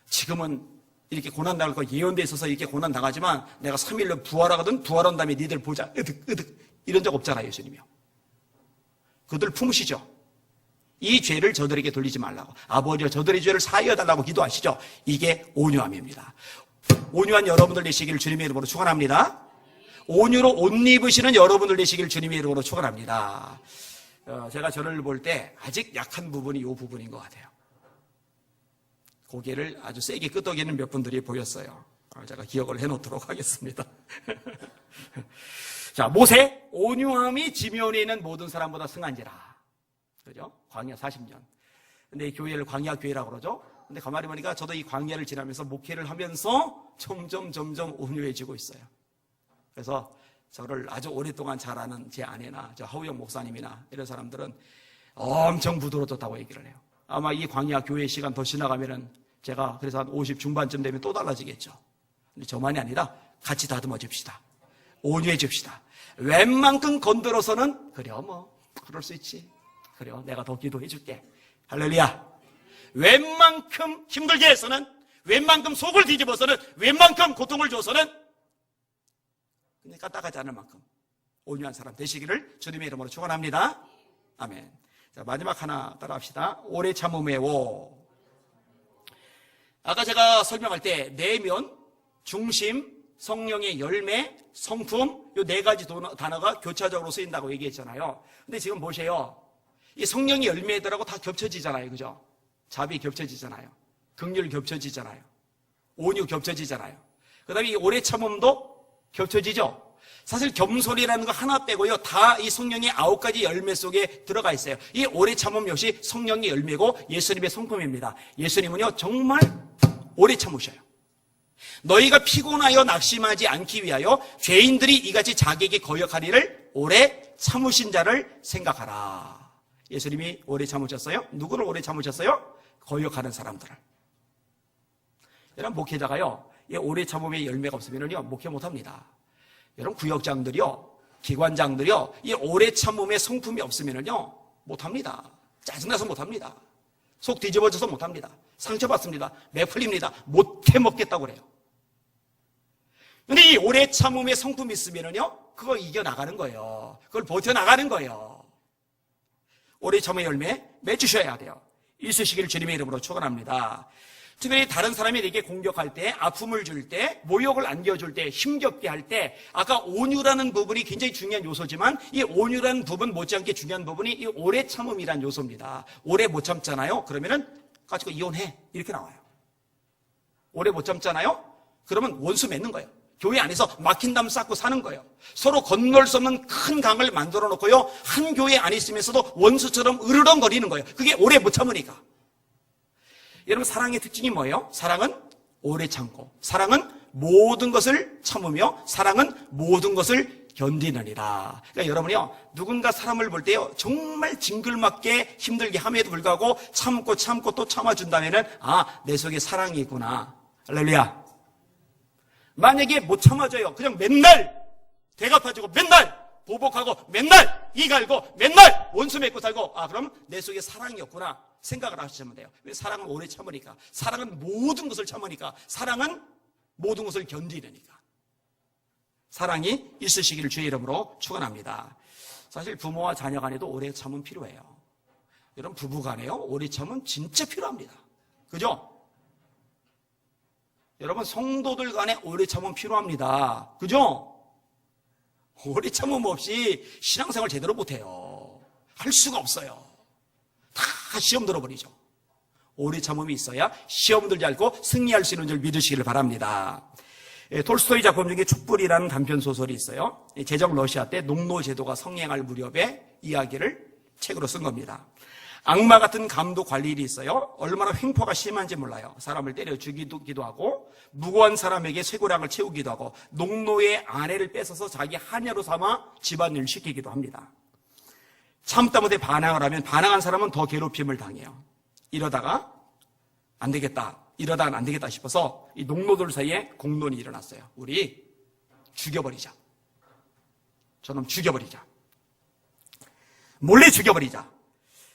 지금은 이렇게 고난당할 거 예언돼 있어서 이렇게 고난당하지만 내가 3일로 부활하거든, 부활한 다음에 니들 보자, 으득 이런 적 없잖아요. 예수님이요. 그들 품으시죠. 이 죄를 저들에게 돌리지 말라고, 아버지여 저들의 죄를 사하여 달라고 기도하시죠. 이게 온유함입니다. 온유한 여러분들 되시기를 주님의 이름으로 축원합니다. 온유로 옷 입으시는 여러분들 되시기를 주님의 이름으로 축원합니다. 제가 저를 볼 때 아직 약한 부분이 이 부분인 것 같아요. 고개를 아주 세게 끄덕이는 몇 분들이 보였어요. 제가 기억을 해놓도록 하겠습니다. 자, 모세, 온유함이 지면에 있는 모든 사람보다 승한지라. 그죠? 광야 40년. 근데 이 교회를 광야 교회라고 그러죠? 근데 가만히 보니까 저도 이 광야를 지나면서 목회를 하면서 점점 온유해지고 있어요. 그래서 저를 아주 오랫동안 잘 아는 제 아내나 저 하우영 목사님이나 이런 사람들은 엄청 부드러워졌다고 얘기를 해요. 아마 이 광야 교회 시간 더 지나가면은 제가 그래서 한 50 중반쯤 되면 또 달라지겠죠. 근데 저만이 아니라 같이 다듬어 줍시다. 온유해 줍시다. 웬만큼 건드려서는 그래요 뭐 그럴 수 있지. 그래요 내가 더 기도해 줄게. 할렐루야. 웬만큼 힘들게 해서는, 웬만큼 속을 뒤집어서는, 웬만큼 고통을 줘서는 그냥 까딱하지 않을 만큼 온유한 사람 되시기를 주님의 이름으로 축원합니다. 아멘. 자, 마지막 하나 따라합시다. 오래 참음의 오. 아까 제가 설명할 때 내면, 중심, 성령의 열매, 성품 이 네 가지 단어가 교차적으로 쓰인다고 얘기했잖아요. 근데 지금 보세요. 이 성령의 열매들하고 다 겹쳐지잖아요. 그죠? 자비 겹쳐지잖아요. 긍휼 겹쳐지잖아요. 온유 겹쳐지잖아요. 그 다음에 이 오래 참음도 겹쳐지죠. 사실 겸손이라는 거 하나 빼고요. 다 이 성령의 9가지 열매 속에 들어가 있어요. 이 오래 참음 역시 성령의 열매고 예수님의 성품입니다. 예수님은요 정말 오래 참으셔요. 너희가 피곤하여 낙심하지 않기 위하여 죄인들이 이같이 자기에게 거역하리를 오래 참으신 자를 생각하라. 예수님이 오래 참으셨어요? 누구를 오래 참으셨어요? 거역하는 사람들을. 여러분 목회자가요 이 오래 참음의 열매가 없으면요 목회 못합니다. 여러분 구역장들이요 기관장들이요 이 오래 참음의 성품이 없으면요 못합니다. 짜증나서 못합니다. 속 뒤집어져서 못합니다. 상처받습니다. 매 풀립니다. 못해 먹겠다고 그래요. 근데 이 오래 참음의 성품이 있으면요 그거 이겨나가는 거예요. 그걸 버텨나가는 거예요. 오래 참음의 열매 맺으셔야 돼요. 있으시기를 주님의 이름으로 축원합니다. 특별히 다른 사람이 내게 공격할 때, 아픔을 줄 때, 모욕을 안겨줄 때, 힘겹게 할 때, 아까 온유라는 부분이 굉장히 중요한 요소지만 이 온유라는 부분 못지않게 중요한 부분이 이 오래 참음이라는 요소입니다. 오래 못 참잖아요. 그러면은 가지고 이혼해 이렇게 나와요. 오래 못 참잖아요. 그러면 원수 맺는 거예요. 교회 안에서 막힌 담 쌓고 사는 거예요. 서로 건널 수 없는 큰 강을 만들어 놓고요. 한 교회 안에 있으면서도 원수처럼 으르렁거리는 거예요. 그게 오래 못 참으니까. 여러분 사랑의 특징이 뭐예요? 사랑은 오래 참고, 사랑은 모든 것을 참으며, 사랑은 모든 것을 견디느니라. 그러니까 여러분이요 누군가 사람을 볼 때요 정말 징글맞게 힘들게 함에도 불구하고 참고 또 참아준다면은 아, 내 속에 사랑이 있구나. 할렐루야. 만약에 못 참아줘요. 그냥 맨날 대갚아주고 맨날 보복하고 맨날 이 갈고 맨날 원수 맺고 살고 그럼 내 속에 사랑이 없구나 생각을 하시면 돼요. 왜? 사랑은 오래 참으니까. 사랑은 모든 것을 참으니까. 사랑은 모든 것을 견디니까. 사랑이 있으시기를 주의 이름으로 축원합니다. 사실 부모와 자녀 간에도 오래 참음 필요해요. 여러분 부부 간에요 오래 참음 진짜 필요합니다. 그죠? 여러분 성도들 간에 오래 참음 필요합니다. 그죠? 오래 참음 없이 신앙생활 제대로 못해요. 할 수가 없어요. 다 시험 들어버리죠. 오래 참음이 있어야 시험 들지 않고 승리할 수 있는 줄 믿으시기를 바랍니다. 톨스토이 작품 중에 촛불이라는 단편 소설이 있어요. 제정 러시아 때 농노 제도가 성행할 무렵의 이야기를 책으로 쓴 겁니다. 악마 같은 감독 관리일이 있어요. 얼마나 횡포가 심한지 몰라요. 사람을 때려 죽이기도 하고 무고한 사람에게 쇠고랑을 채우기도 하고 농노의 아내를 뺏어서 자기 하녀로 삼아 집안일을 시키기도 합니다. 참다 못해 반항을 하면 반항한 사람은 더 괴롭힘을 당해요. 이러다가 안 되겠다. 이러다가 안 되겠다 싶어서 이 농노들 사이에 공론이 일어났어요. 우리 죽여버리자. 저놈 죽여버리자. 몰래 죽여버리자.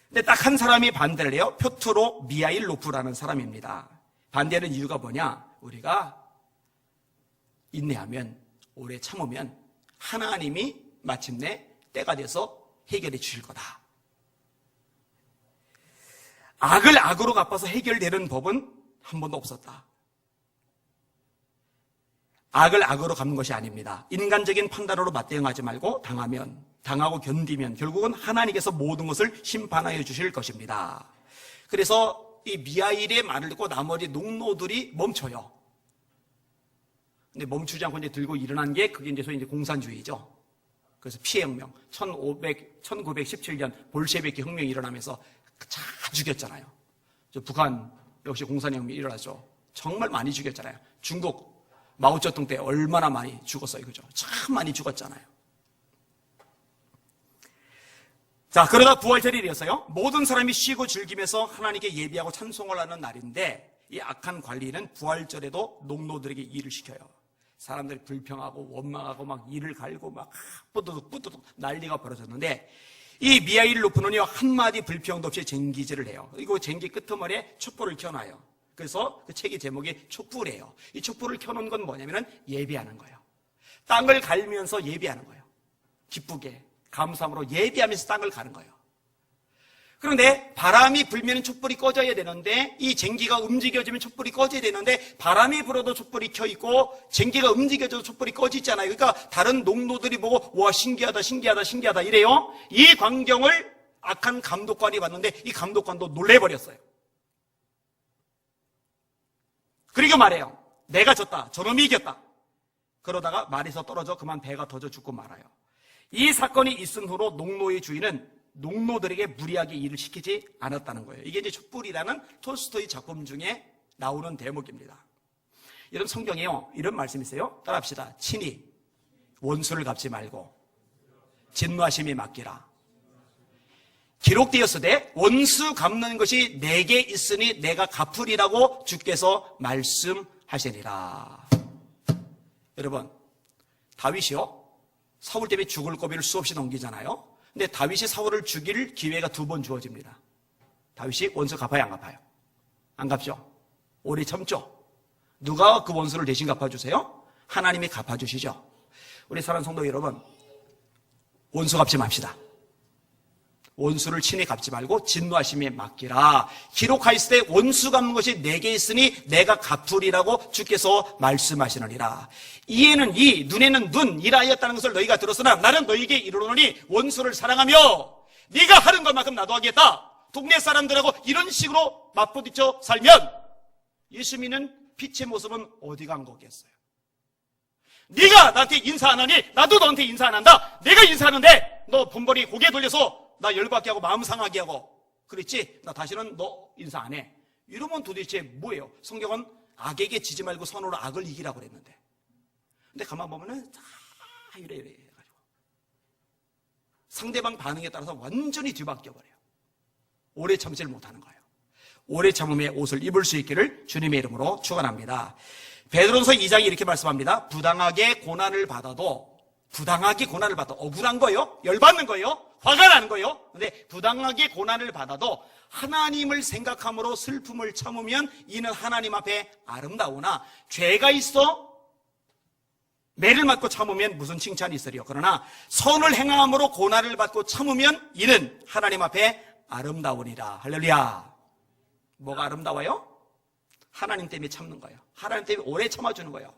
근데 딱 한 사람이 반대를 해요. 표트로 미하일로프라는 사람입니다. 반대하는 이유가 뭐냐? 우리가 인내하면, 오래 참으면 하나님이 마침내 때가 돼서 해결해 주실 거다. 악을 악으로 갚아서 해결되는 법은 한 번도 없었다. 악을 악으로 갚는 것이 아닙니다. 인간적인 판단으로 맞대응하지 말고 당하고 견디면 결국은 하나님께서 모든 것을 심판하여 주실 것입니다. 그래서 이 미하일의 말을 듣고 나머지 농노들이 멈춰요. 근데 멈추지 않고 이제 들고 일어난 게 그게 이제 소위 이제 공산주의죠. 그래서 피해혁명, 1917년 볼셰비키 혁명이 일어나면서 다 죽였잖아요. 북한 역시 공산혁명이 일어났죠. 정말 많이 죽였잖아요. 중국 마오쩌둥 때 얼마나 많이 죽었어요. 그죠? 참 많이 죽었잖아요. 자, 그러다 부활절이 되었어요. 모든 사람이 쉬고 즐기면서 하나님께 예비하고 찬송을 하는 날인데 이 악한 관리는 부활절에도 농노들에게 일을 시켜요. 사람들이 불평하고 원망하고 막 이를 갈고 막 뿌드득 난리가 벌어졌는데 이 미하일을 높은 원이 한마디 불평도 없이 쟁기질을 해요. 이거 쟁기 끄트머리에 촛불을 켜놔요. 그래서 그 책의 제목이 촛불이에요. 이 촛불을 켜놓은 건 뭐냐면은 예배하는 거예요. 땅을 갈면서 예배하는 거예요. 기쁘게 감사함으로 예배하면서 땅을 가는 거예요. 그런데 바람이 불면 촛불이 꺼져야 되는데 이 쟁기가 움직여지면 촛불이 꺼져야 되는데 바람이 불어도 촛불이 켜 있고 쟁기가 움직여져도 촛불이 꺼져 있잖아요. 그러니까 다른 농노들이 보고 와 신기하다 이래요. 이 광경을 악한 감독관이 봤는데 이 감독관도 놀래버렸어요. 그리고 말해요. 내가 졌다. 저놈이 이겼다. 그러다가 말에서 떨어져 그만 배가 터져 죽고 말아요. 이 사건이 있은 후로 농노의 주인은 농노들에게 무리하게 일을 시키지 않았다는 거예요. 이게 이제 촛불이라는 톨스토이 작품 중에 나오는 대목입니다. 여러분 성경에요 이런 말씀이 있어요. 따라합시다. 친히 원수를 갚지 말고 진노하심에 맡기라. 기록되었으되 원수 갚는 것이 내게 있으니 내가 갚으리라고 주께서 말씀하시니라. 여러분 다윗이요 사울 때문에 죽을 고비를 수없이 넘기잖아요. 근데 다윗이 사울을 죽일 기회가 2번 주어집니다. 다윗이 원수 갚아요 안 갚아요? 안 갚죠. 오래 참죠. 누가 그 원수를 대신 갚아주세요? 하나님이 갚아주시죠. 우리 사랑하는 성도 여러분 원수 갚지 맙시다. 원수를 친히 갚지 말고 진노하심에 맡기라. 기록하였을 때 원수 갚는 것이 내게 있으니 내가 갚으리라고 주께서 말씀하시느니라. 이에는 이 눈에는 눈 이라하였다는 것을 너희가 들었으나 나는 너희에게 이르노니 원수를 사랑하며 네가 하는 것만큼 나도 하겠다. 동네 사람들하고 이런 식으로 맞부딪혀 살면 예수 믿는 빛의 모습은 어디 간 거겠어요? 네가 나한테 인사 안 하니 나도 너한테 인사 안 한다. 내가 인사하는데 너 본벌이 고개 돌려서 나 열받게 하고 마음 상하게 하고 그랬지? 나 다시는 너 인사 안 해. 이러면 도대체 뭐예요? 성경은 악에게 지지 말고 선으로 악을 이기라고 그랬는데. 근데 가만 보면은 다 이래 해가지고 상대방 반응에 따라서 완전히 뒤바뀌어 버려요. 오래 참지를 못하는 거예요. 오래 참음의 옷을 입을 수 있기를 주님의 이름으로 축원합니다. 베드로전서 2장이 이렇게 말씀합니다. 부당하게 고난을 받아도 억울한 거예요? 열받는 거예요? 화가 나는 거예요? 근데 부당하게 고난을 받아도 하나님을 생각함으로 슬픔을 참으면 이는 하나님 앞에 아름다우나 죄가 있어 매를 맞고 참으면 무슨 칭찬이 있으리요. 그러나 선을 행함으로 고난을 받고 참으면 이는 하나님 앞에 아름다우니라. 할렐루야. 뭐가 아름다워요? 하나님 때문에 참는 거예요. 하나님 때문에 오래 참아주는 거예요.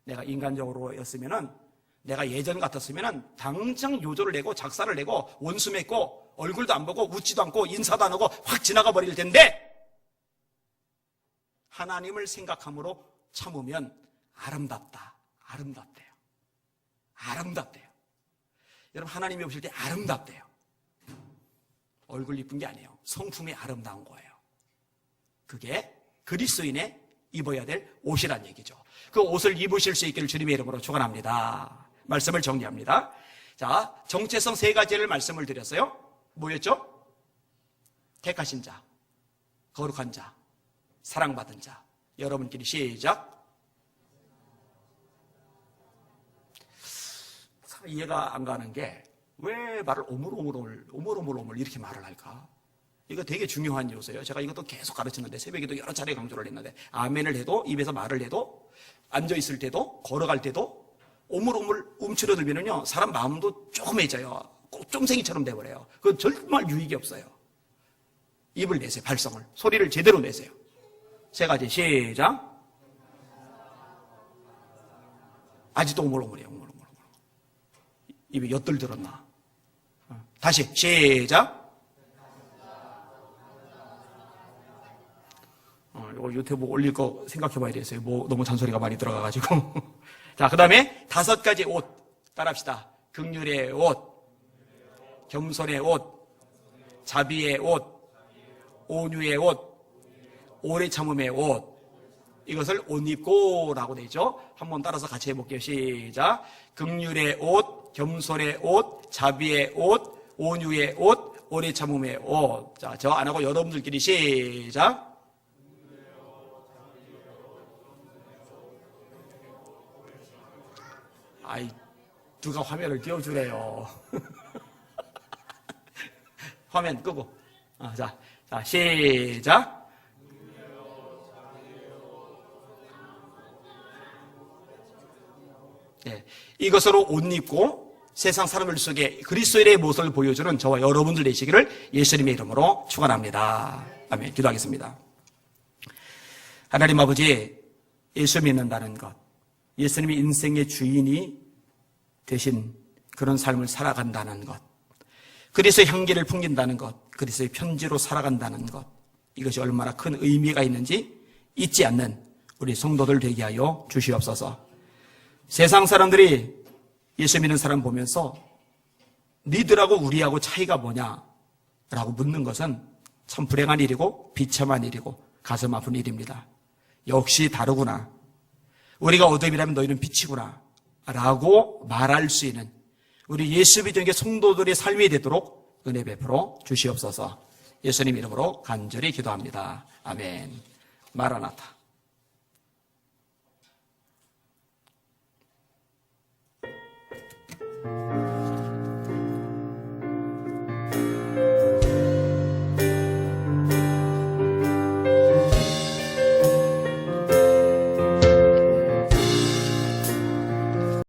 내가 인간적으로였으면은 내가 예전 같았으면 당장 요조를 내고 작사를 내고 원수 맺고 얼굴도 안 보고 웃지도 않고 인사도 안 하고 확 지나가 버릴 텐데 하나님을 생각함으로 참으면 아름답대요. 여러분 하나님이 오실 때 아름답대요. 얼굴 이쁜 게 아니에요. 성품이 아름다운 거예요. 그게 그리스도인의 입어야 될 옷이란 얘기죠. 그 옷을 입으실 수 있기를 주님의 이름으로 축원합니다. 말씀을 정리합니다. 자, 정체성 3가지를 말씀을 드렸어요. 뭐였죠? 택하신 자, 거룩한 자, 사랑받은 자. 여러분끼리 시작. 이해가 안 가는 게 왜 말을 오물오물 이렇게 말을 할까? 이거 되게 중요한 요소예요. 제가 이것도 계속 가르쳤는데 새벽에도 여러 차례 강조를 했는데 아멘을 해도 입에서 말을 해도 앉아있을 때도 걸어갈 때도 오물오물 움츠러들면은요 사람 마음도 조금해져요. 꽃점생이처럼 돼버려요. 그건 정말 유익이 없어요. 입을 내세요. 발성을. 소리를 제대로 내세요. 3가지 시작. 아직도 오물오물해요. 오물오물. 입에 엿들 들었나? 다시 시작. 이거 유튜브 올릴 거 생각해 봐야 되겠어요. 뭐 너무 잔소리가 많이 들어가가지고. 자, 그 다음에 5가지 옷 따라합시다. 긍휼의 옷, 겸손의 옷, 자비의 옷, 온유의 옷, 오래 참음의 옷. 이것을 옷 입고라고 되죠. 한번 따라서 같이 해볼게요. 시작. 긍휼의 옷, 겸손의 옷, 자비의 옷, 온유의 옷, 오래 참음의 옷. 자, 저 안 하고 여러분들끼리 시작. 아이, 누가 화면을 띄워주래요. 화면 끄고. 자, 시작. 네, 이것으로 옷 입고 세상 사람들 속에 그리스도인의 모습을 보여주는 저와 여러분들 되시기를 예수님의 이름으로 축원합니다. 아멘. 기도하겠습니다. 하나님 아버지, 예수 믿는다는 것, 예수님이 인생의 주인이 되신 그런 삶을 살아간다는 것, 그리스도의 향기를 풍긴다는 것, 그리스도의 편지로 살아간다는 것, 이것이 얼마나 큰 의미가 있는지 잊지 않는 우리 성도들 되게 하여 주시옵소서. 세상 사람들이 예수 믿는 사람 보면서 니들하고 우리하고 차이가 뭐냐 라고 묻는 것은 참 불행한 일이고 비참한 일이고 가슴 아픈 일입니다. 역시 다르구나. 우리가 어둠이라면 너희는 빛이구나 라고 말할 수 있는 우리 예수 믿는 성도들의 삶이 되도록 은혜 베풀어 주시옵소서. 예수님 이름으로 간절히 기도합니다. 아멘. 마라나타.